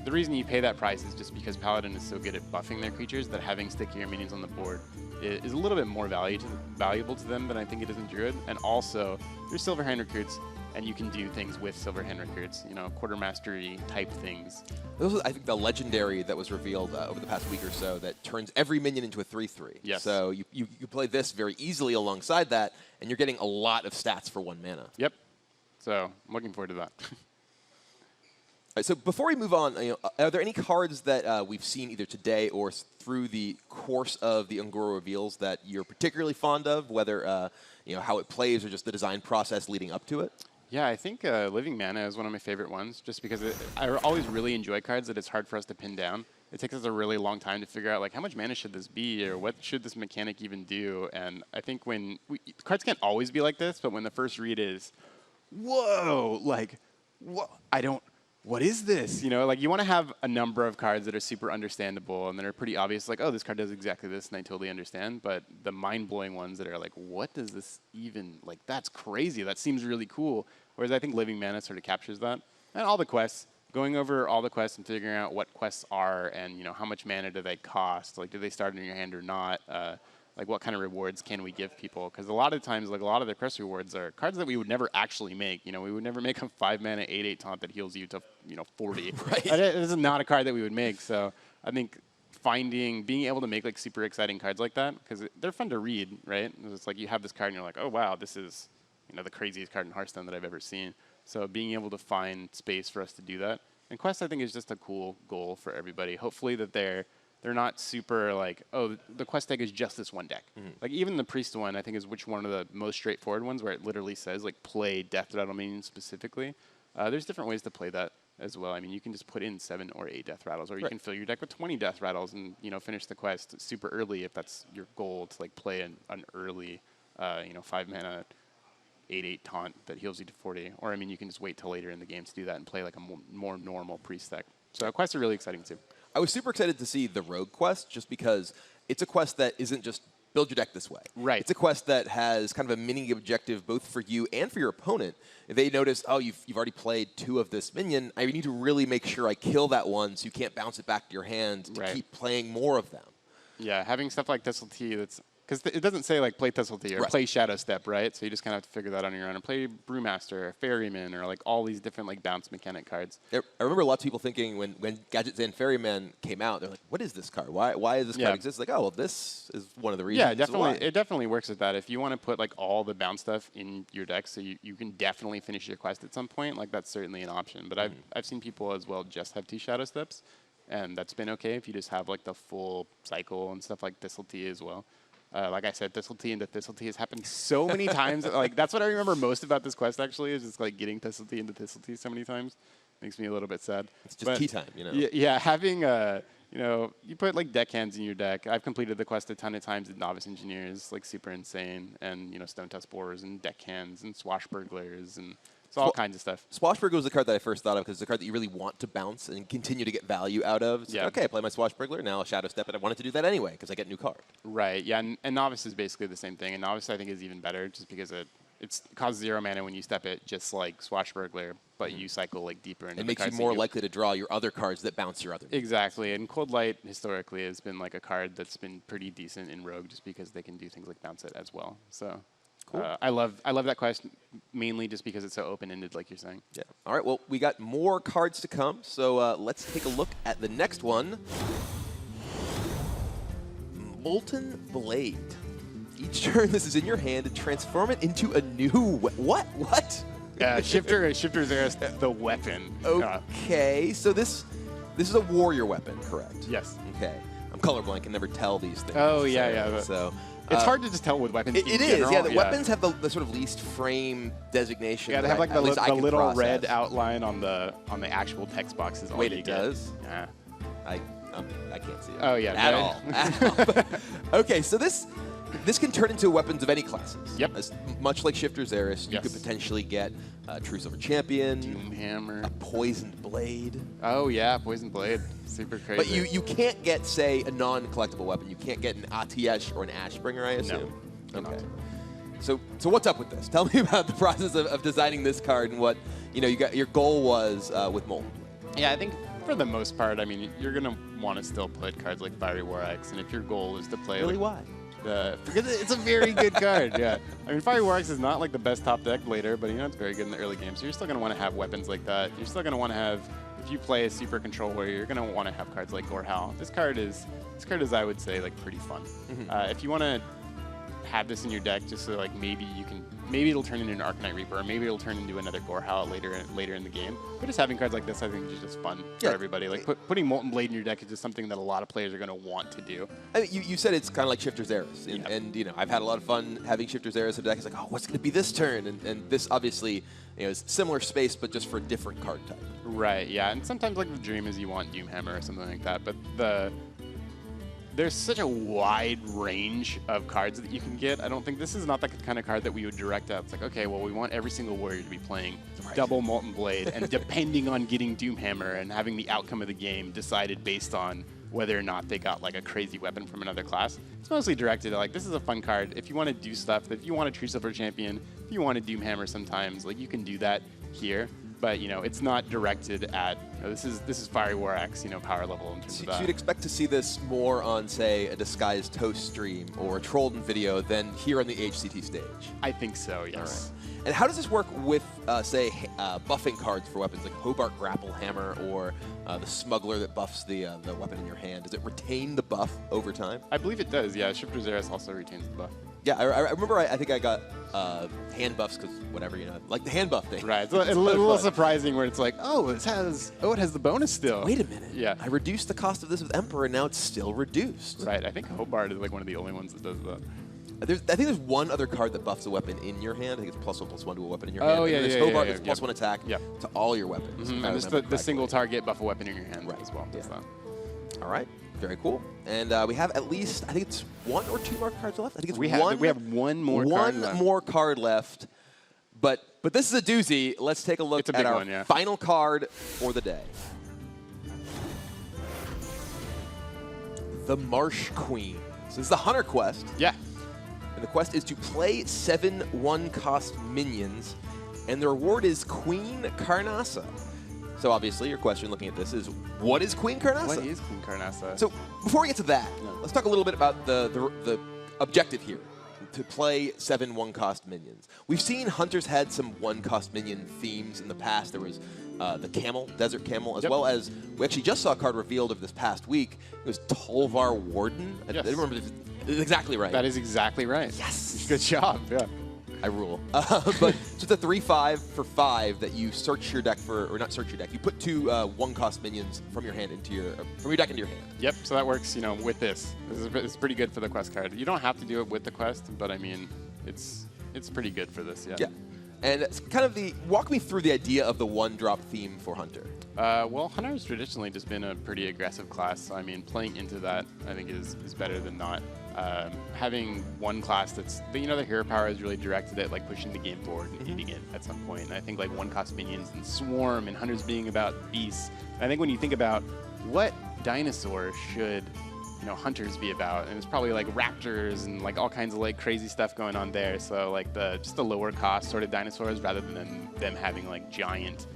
the reason you pay that price is just because Paladin is so good at buffing their creatures that having stickier minions on the board is a little bit more valuable to them than I think it is in Druid. And also, there's Silverhand Recruits, and you can do things with Silverhand Recruits, quartermastery type things. This was, I think, the legendary that was revealed over the past week or so that turns every minion into a 3/3. Yes. So you play this very easily alongside that, and you're getting a lot of stats for 1 mana. Yep. So I'm looking forward to that. All right, so before we move on, are there any cards that we've seen either today or through the course of the Ungoro reveals that you're particularly fond of, whether how it plays or just the design process leading up to it? Yeah, I think Living Mana is one of my favorite ones, just because I always really enjoy cards that it's hard for us to pin down. It takes us a really long time to figure out, like, how much mana should this be, or what should this mechanic even do? And I think cards can't always be like this, but when the first read is, whoa, like, what? what is this? You know, like you want to have a number of cards that are super understandable and that are pretty obvious, like, oh, this card does exactly this, and I totally understand. But the mind-blowing ones that are like, what does this even, like, that's crazy. That seems really cool. Whereas I think Living Mana sort of captures that. And all the quests, going over all the quests and figuring out what quests are and, you know, how much mana do they cost? Like, do they start in your hand or not? Like, what kind of rewards can we give people? Because a lot of times, like, a lot of the quest rewards are cards that we would never actually make. You know, we would never make a 5-mana 8/8 taunt that heals you to, 40. Right. This is not a card that we would make. So I think being able to make, like, super exciting cards like that, because they're fun to read, right? It's like you have this card and you're like, oh, wow, this is, the craziest card in Hearthstone that I've ever seen. So being able to find space for us to do that. And Quest, I think, is just a cool goal for everybody. Hopefully that they're not super like, oh, the quest deck is just this one deck. Like even the Priest one, I think, is one of the most straightforward ones where it literally says, like, play Death Rattle minions specifically. There's different ways to play that as well. I mean, you can just put in 7 or 8 Death Rattles, or you can fill your deck with 20 Death Rattles and, finish the quest super early if that's your goal, to, like, play an early, 5-mana 8/8 taunt that heals you to 40. Or, I mean, you can just wait till later in the game to do that and play, like, a more normal Priest deck. So quests are really exciting too. I was super excited to see the Rogue quest just because it's a quest that isn't just build your deck this way. Right. It's a quest that has kind of a mini objective both for you and for your opponent. If they notice, oh, you've already played 2 of this minion, I need to really make sure I kill that one so you can't bounce it back to your hand to keep playing more of them. Yeah, having stuff like Thistle Tea that's... Because it doesn't say, like, play Thistle Tea or play Shadow Step, right? So you just kind of have to figure that out on your own. And play Brewmaster or Ferryman or, like, all these different, like, bounce mechanic cards. I remember a lot of people thinking when Gadget Zan Ferryman came out, they're like, what is this card? Why does this card exist? Like, oh, well, this is one of the reasons. Yeah, definitely. It definitely works with that. If you want to put, like, all the bounce stuff in your deck so you can definitely finish your quest at some point, like, that's certainly an option. But I've seen people as well just have 2 Shadow Steps, and that's been okay if you just have, like, the full cycle and stuff like Thistle Tea as well. Like I said, Thistle Tea into Thistle Tea has happened so many times. Like, that's what I remember most about this quest, actually, is just, like, getting Thistle Tea into Thistle Tea so many times. Makes me a little bit sad. It's just tea time, Yeah, having, you put, like, deckhands in your deck. I've completed the quest a ton of times with Novice Engineers, like, super insane. And, Stone Tusk Borers and deckhands and Swashbucklers and all kinds of stuff. Swashbuckler was the card that I first thought of because it's a card that you really want to bounce and continue to get value out of. It's like, okay, I play my Swashbuckler, now I'll Shadow Step it. I wanted to do that anyway because I get a new card. Right, yeah, and Novice is basically the same thing. And Novice, I think, is even better just because it costs 0 mana when you step it, just like Swashbuckler, but you cycle, like, deeper into it makes you more likely to draw your other cards that bounce your other. Exactly, and Cold Light historically has been, like, a card that's been pretty decent in Rogue just because they can do things like bounce it as well. So. Cool. I love that quest mainly just because it's so open-ended, like you're saying. Yeah. All right. Well, we got more cards to come, so let's take a look at the next one. Molten Blade. Each turn, this is in your hand, and transform it into a new what? Shifter's Eris, the weapon. Okay. So this is a warrior weapon, correct? Yes. Okay. I'm colorblind. Can never tell these things. Oh yeah. So. It's hard to just tell with weapons. It is, yeah. The weapons have the sort of least frame designation. Yeah, they have, like, the little red outline on the actual text boxes. Wait, it does? Yeah. I can't see it. Oh yeah, at all. Okay, so this can turn into weapons of any classes. Yep. Much like Shifter's Eris, you could potentially get a True Silver Champion, Doomhammer, a Poisoned Blade. Oh yeah, Poisoned Blade, super crazy. But you can't get, say, a non-collectible weapon. You can't get an Atiyesh or an Ashbringer, I assume. No. Okay. So what's up with this? Tell me about the process of designing this card and what your goal was with Molten Blade. Yeah, I think for the most part, I mean, you're gonna want to still put cards like Fiery War Axe, and if your goal is to play, really, why? Because it's a very good card, yeah. I mean, Fiery War Axe is not, like, the best top deck later, but, it's very good in the early game. So you're still going to want to have weapons like that. You're still going to want to have, if you play a super control warrior, you're going to want to have cards like Gorehowl. This card is, I would say, like, pretty fun. If you want to have this in your deck just so, like, maybe it'll turn into an Arcanite Reaper, or maybe it'll turn into another Gorehowl later in the game. But just having cards like this, I think, is just fun for everybody. Like, putting Molten Blade in your deck is just something that a lot of players are going to want to do. I mean, you said it's kind of like Shifter's Eris, and I've had a lot of fun having Shifter's Eris in the deck. It's like, oh, what's going to be this turn? And this obviously is similar space, but just for a different card type. Right. Yeah. And sometimes, like, the dream is you want Doomhammer or something like that. But there's such a wide range of cards that you can get. I don't think this is not the kind of card that we would direct out. It's like, okay, well, we want every single warrior to be playing double Molten Blade, and depending on getting Doomhammer and having the outcome of the game decided based on whether or not they got like a crazy weapon from another class. It's mostly directed at like, this is a fun card. If you want to do stuff, if you want a True Silver Champion, if you want a Doomhammer sometimes, like you can do that here. But it's not directed at this is Fiery War X power level in terms of that. You'd expect to see this more on, say, a Disguised Toast stream or a Trollden video than here on the HCT stage. I think so, yes. All right. And how does this work with, say, buffing cards for weapons like Hobart Grapple Hammer or the Smuggler that buffs the weapon in your hand? Does it retain the buff over time? I believe it does. Yeah, Shipper Zeres also retains the buff. Yeah, I remember. I think I got hand buffs because whatever, like the hand buff thing. Right. It's a little surprising where it's like, it has the bonus still. Wait a minute. Yeah. I reduced the cost of this with Emperor, and now it's still reduced. Right. I think Hobart is like one of the only ones that does that. I think there's one other card that buffs a weapon in your hand. I think it's +1/+1 to a weapon in your hand. Oh, yeah, and yeah, Hobart, yeah, it's yeah. +1 attack to all your weapons. Mm-hmm. And just the single target buff a weapon in your hand as well. Yeah. Does that. All right. Very cool. And we have at least, I think it's 1 or 2 more cards left. I think it's we one. We have one more card left. More card left. But this is a doozy. Let's take a look at our final card for the day. The Marsh Queen. So this is the Hunter quest. Yeah. And the quest is to play 7 1-cost minions. And the reward is Queen Carnassa. So obviously, your question looking at this is, what is Queen Carnassa? What is Queen Carnassa? So before we get to that, let's talk a little bit about the objective here, to play 7 1-cost minions. We've seen Hunters had some 1-cost minion themes in the past. There was the Camel, Desert Camel, as well as, we actually just saw a card revealed of this past week. It was Tolvar Warden. I don't remember if it's exactly right. That is exactly right. Yes! Good job, yeah. I rule. But it's a 3/5 for 5 that you search your deck for, or not search your deck. You put 2 1-cost minions from your hand into your deck into your hand. Yep. So that works, with this. It's pretty good for the quest card. You don't have to do it with the quest, but I mean, it's pretty good for this. Yeah. Yeah. And it's kind of walk me through the idea of the 1-drop theme for Hunter. Well, Hunter has traditionally just been a pretty aggressive class. So I mean, playing into that, I think is better than not. Having one class that's, the hero power is really directed at like pushing the game forward and hitting it at some point. And I think like 1-cost minions and Swarm and Hunters being about beasts. And I think when you think about what dinosaur should Hunters be about, and it's probably like raptors and like all kinds of like crazy stuff going on there. So like just the lower cost sort of dinosaurs rather than them having like giant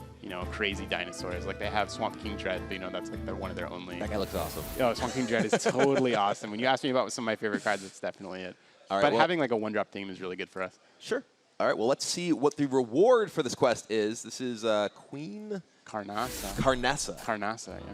crazy dinosaurs. Like they have Swamp King Dread, but that's like they're one of their only. That guy looks awesome. Oh, Swamp King Dread is totally awesome. When you ask me about some of my favorite cards, that's definitely it. All right, but having like a 1-drop theme is really good for us. Sure. All right, well, let's see what the reward for this quest is. This is Queen Carnassa. Carnassa, yeah.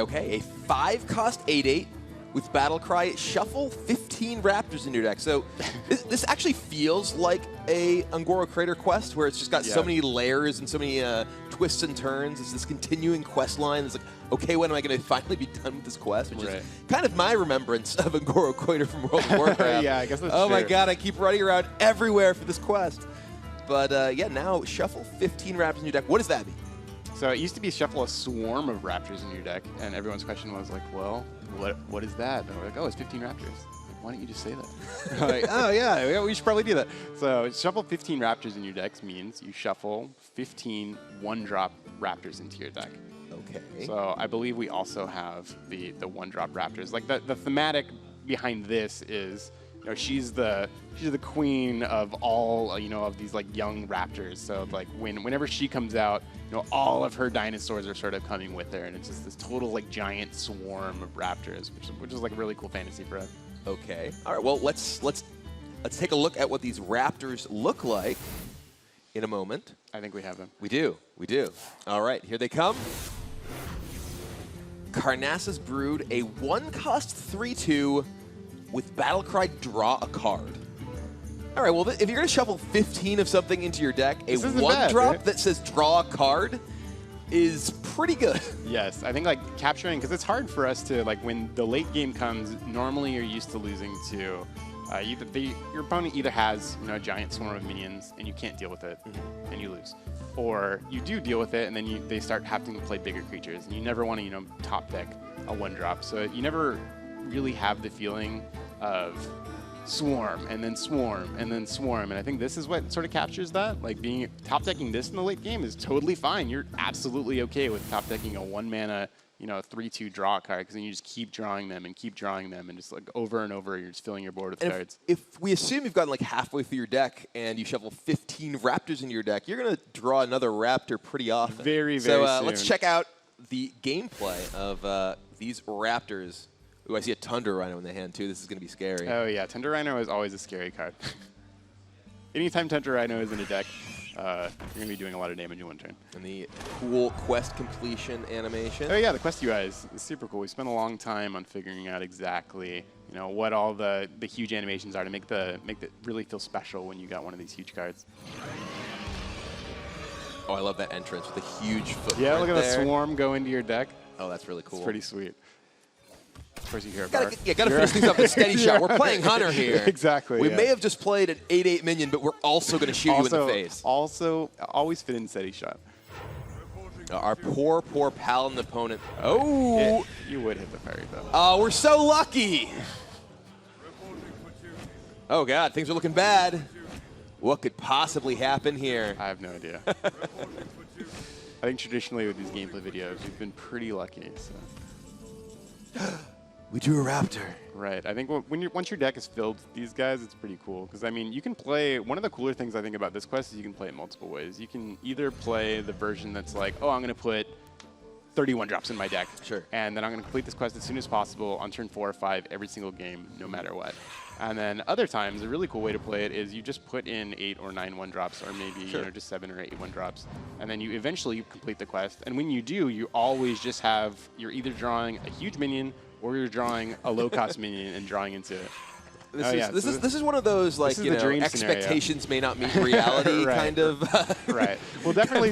Okay, a 5-cost 8/8 with Battlecry. Shuffle 15 Raptors in your deck. So this actually feels like a Un'Goro Crater quest where it's just got so many layers and so many twists and turns. It's this continuing quest line. It's like, okay, when am I going to finally be done with this quest? Which is kind of my remembrance of Un'Goro Crater from World of Warcraft. Yeah, I guess that's true. My God, I keep running around everywhere for this quest. But now shuffle 15 Raptors in your deck. What does that mean? So it used to be shuffle a swarm of raptors in your deck, and everyone's question was like, well, what is that? And we're like, it's 15 raptors. Like, why don't you just say that? Like, oh yeah, we should probably do that. So shuffle 15 raptors in your decks means you shuffle 15 1-drop raptors into your deck. Okay. So I believe we also have the 1-drop raptors. Like the thematic behind this is, she's the queen of all of these like young raptors. So like whenever she comes out, all of her dinosaurs are sort of coming with her, and it's just this total like giant swarm of raptors, which is like really cool fantasy for us. Okay. All right. Well, let's take a look at what these raptors look like in a moment. I think we have them. We do. All right. Here they come. Carnassa's Brood, a 1-cost 3/2 with Battlecry. Draw a card. All right, well, if you're going to shuffle 15 of something into your deck, a 1-drop that says draw a card is pretty good. Yes, I think like capturing, because it's hard for us to, like when the late game comes, normally you're used to losing to your opponent either has a giant swarm of minions and you can't deal with it and you lose, or you do deal with it and then they start having to play bigger creatures, and you never want to top deck a 1-drop. So you never really have the feeling of swarm and then swarm and then swarm, and I think this is what sort of captures that. Like, being top decking this in the late game is totally fine. You're absolutely okay with top decking a 1-mana 3/2 draw card, because then you just keep drawing them and just like over and over, you're just filling your board with cards. If we assume you've gotten like halfway through your deck and you shovel 15 raptors into your deck, you're going to draw another raptor pretty often. Very soon. Let's check out the gameplay of these raptors. Ooh, I see a Tundra Rhino in the hand, too. This is going to be scary. Oh, yeah. Tundra Rhino is always a scary card. Anytime Tundra Rhino is in a deck, you're going to be doing a lot of damage in one turn. And the cool quest completion animation. Oh, yeah. The quest UI is super cool. We spent a long time on figuring out exactly what all the huge animations are to make it really feel special when you got one of these huge cards. Oh, I love that entrance with the huge footprint. Yeah, look at there. the swarm go into your deck. Oh, that's really cool. It's pretty sweet. Of course, you hear a gotta bark. finish things up with a steady shot. We're playing Hunter here. Exactly. We may have just played an 8/8 minion, but we're also going to shoot you in the face. Also, always fit in steady shot. Our poor Paladin opponent. Oh! You would hit the fairy, though. Oh, we're so lucky. Oh, God, things are looking bad. What could possibly happen here? I have no idea. I think traditionally with these gameplay videos, we've been pretty lucky. So. We drew a raptor. Right. I think once your deck is filled with these guys, it's pretty cool. Because, I mean, you can play... One of the cooler things I think about this quest is you can play it multiple ways. You can either play the version that's like, oh, I'm going to put 31 drops in my deck. Sure. And then I'm going to complete this quest as soon as possible on turn 4 or 5 every single game, no matter what. And then other times, a really cool way to play it is you just put in 8 or 9 1-drops, or maybe just 7 or 8 1-drops, and then you eventually complete the quest. And when you do, you always just have, you're either drawing a huge minion or you're drawing a low-cost minion and drawing into it. This is one of those, like, expectations scenario. may not meet reality Right. kind of. Right. We'll definitely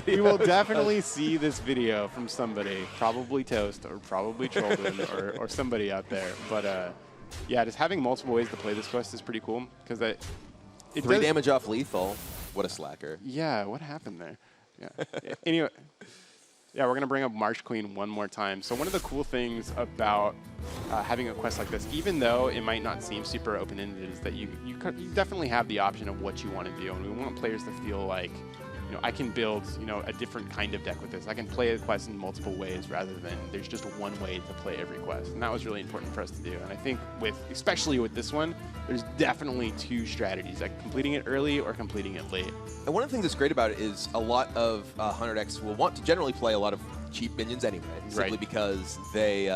we will definitely see this video from somebody, probably Toast or probably Trollden or somebody out there. But yeah, just having multiple ways to play this quest is pretty cool, because it 3 damage off lethal. What a slacker. Yeah, what happened there? Yeah. Anyway. Yeah, we're going to bring up Marsh Queen one more time. So one of the cool things about having a quest like this, even though it might not seem super open-ended, is that you definitely have the option of what you want to do. And we want players to feel like, I can build, a different kind of deck with this. I can play a quest in multiple ways rather than there's just one way to play every quest. And that was really important for us to do. And I think especially with this one, there's definitely 2 strategies, like completing it early or completing it late. And one of the things that's great about it is a lot of Hunter decks will want to generally play a lot of cheap minions anyway, simply because they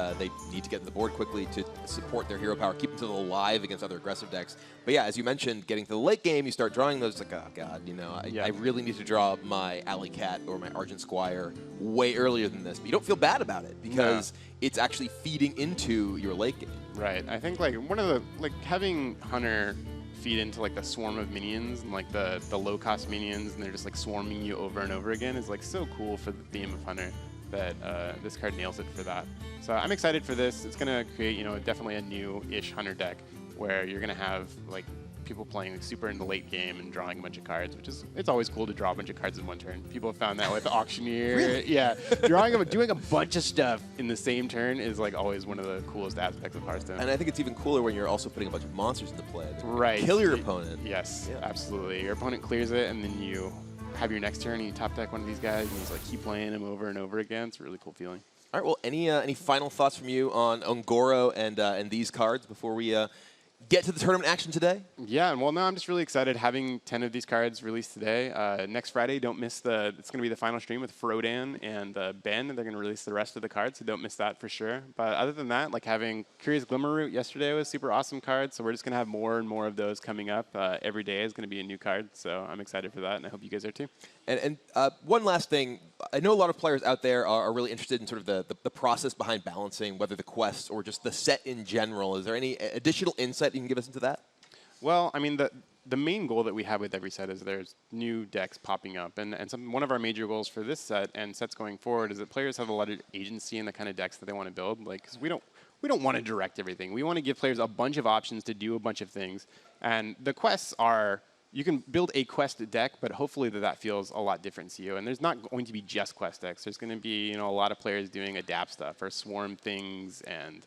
need to get to the board quickly to support their hero power, keep them alive against other aggressive decks. But yeah, as you mentioned, getting to the late game, you start drawing those, like, oh god, I really need to draw my Alley Cat or my Argent Squire way earlier than this. But you don't feel bad about it because it's actually feeding into your late game. Right. I think one of the having Hunter feed into the swarm of minions and the low cost minions, and they're just swarming you over and over again, is so cool for the theme of Hunter that this card nails it for that. So I'm excited for this. It's going to create definitely a new-ish Hunter deck where you're going to have people playing super in the late game and drawing a bunch of cards, which is, it's always cool to draw a bunch of cards in one turn. People have found that with the Auctioneer. Really? Yeah. Doing a bunch of stuff in the same turn is always one of the coolest aspects of Hearthstone. And I think it's even cooler when you're also putting a bunch of monsters into play. Right. Kill your opponent. Yes, absolutely. Your opponent clears it, and then you have your next turn and you top deck one of these guys, and you just keep playing him over and over again. It's a really cool feeling. All right. Well, any final thoughts from you on Ungoro and these cards before we get to the tournament action today? Yeah, well, no, I'm just really excited having 10 of these cards released today. Next Friday, don't miss it's going to be the final stream with Frodan and Ben. They're going to release the rest of the cards, so don't miss that for sure. But other than that, having Curious Glimmerroot yesterday was a super awesome card, so we're just going to have more and more of those coming up. Every day is going to be a new card, so I'm excited for that, and I hope you guys are too. And one last thing, I know a lot of players out there are really interested in sort of the process behind balancing, whether the quests or just the set in general. Is there any additional insight you can give us into that? Well, I mean, the main goal that we have with every set is there's new decks popping up. And one of our major goals for this set and sets going forward is that players have a lot of agency in the kind of decks that they want to build. Because we don't we don't want to direct everything. We want to give players a bunch of options to do a bunch of things. And the quests are, you can build a quest deck, but hopefully that feels a lot different to you. And there's not going to be just quest decks. There's going to be a lot of players doing adapt stuff or swarm things and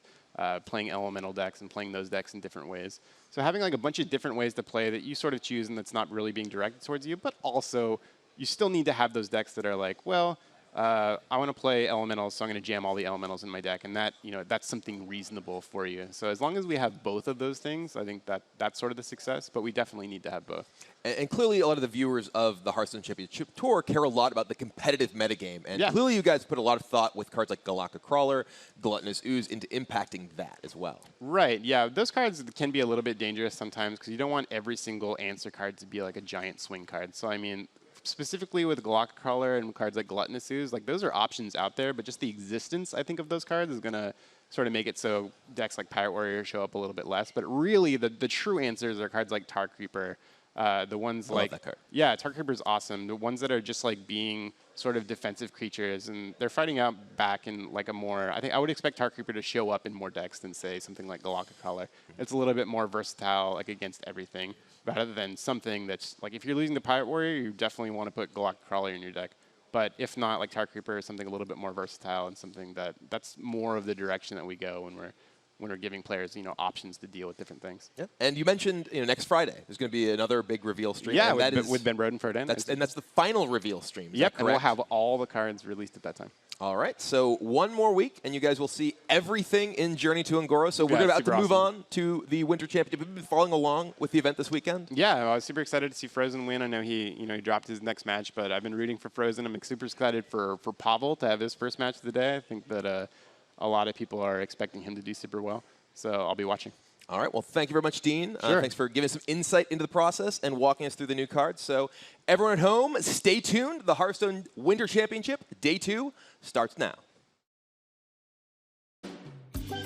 playing elemental decks and playing those decks in different ways. So having like a bunch of different ways to play that you sort of choose and that's not really being directed towards you, but also you still need to have those decks that are like, well, I want to play elementals, so I'm going to jam all the elementals in my deck, and that that's something reasonable for you. So as long as we have both of those things, I think that's sort of the success. But we definitely need to have both. And clearly, a lot of the viewers of the Hearthstone Championship Tour care a lot about the competitive metagame. And clearly, you guys put a lot of thought with cards like Galactic Crawler, Gluttonous Ooze into impacting that as well. Right. Yeah. Those cards can be a little bit dangerous sometimes because you don't want every single answer card to be like a giant swing card. So I mean, specifically with Galactic Crawler and cards like Gluttonous Ooze, like those are options out there, but just the existence, I think, of those cards is going to sort of make it so decks like Pirate Warrior show up a little bit less. But really, the true answers are cards like Tar Creeper, the ones like... love that card. Yeah, Tar Creeper's awesome. The ones that are just like being sort of defensive creatures, and they're fighting out back in like a more... I think I would expect Tar Creeper to show up in more decks than, say, something like Galactic Crawler. It's a little bit more versatile, like against everything, rather than something that's like, if you're losing the Pirate Warrior, you definitely want to put Galactic Crawler in your deck. But if not, like Tar Creeper is something a little bit more versatile and something that's more of the direction that we go when we're giving players options to deal with different things. Yeah. And you mentioned next Friday there's going to be another big reveal stream. Yeah, and with Ben Brodenford in. That's the final reveal stream. Yep, and we'll have all the cards released at that time. All right, so one more week, and you guys will see everything in Journey to Un'Goro. So we're about to move on to the Winter Championship. Have you been following along with the event this weekend? Yeah, I was super excited to see Frozen win. I know he dropped his next match, but I've been rooting for Frozen. I'm super excited for Pavel to have his first match of the day. I think that a lot of people are expecting him to do super well, so I'll be watching. All right. Well, thank you very much, Dean. Sure. Thanks for giving us some insight into the process and walking us through the new cards. So everyone at home, stay tuned. The Hearthstone Winter Championship, Day 2, starts now.